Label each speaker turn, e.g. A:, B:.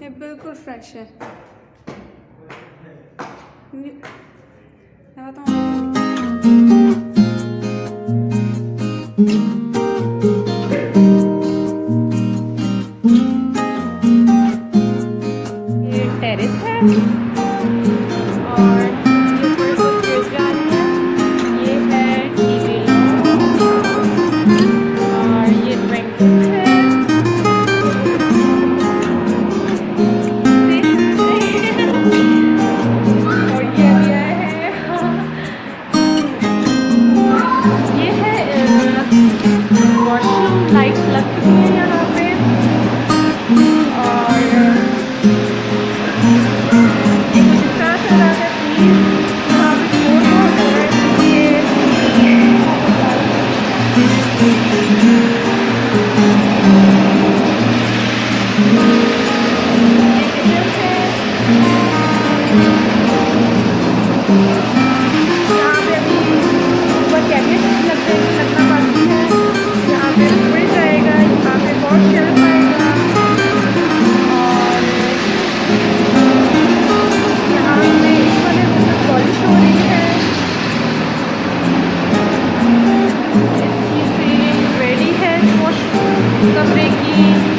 A: ये बिल्कुल फ्रेश है। मैं बताऊँ ये टेरेस है और ये थोड़े बहुत पेड़ जा रही है। ये है टीवी और ये ड्राइंग रूम है। और ये अभी आया है। ये है वॉशरूम, लाइट्स लग चुकी है यहाँ पे। और ये कुछ इस तरह से रहा है। प्लीज़ यहाँ पे शोर बहुत हो रहा है यहाँ पे अभी ऊपर कैबिनेट लगना बाकी है। यहाँ पे फ्रिज आएगा, यहाँ पे बहुत शेल्फ आएगा और यहाँ पे इस वाले में पॉलिश हो रही है। इसकी सीलिंग रेडी है वॉशरूम कमरे की।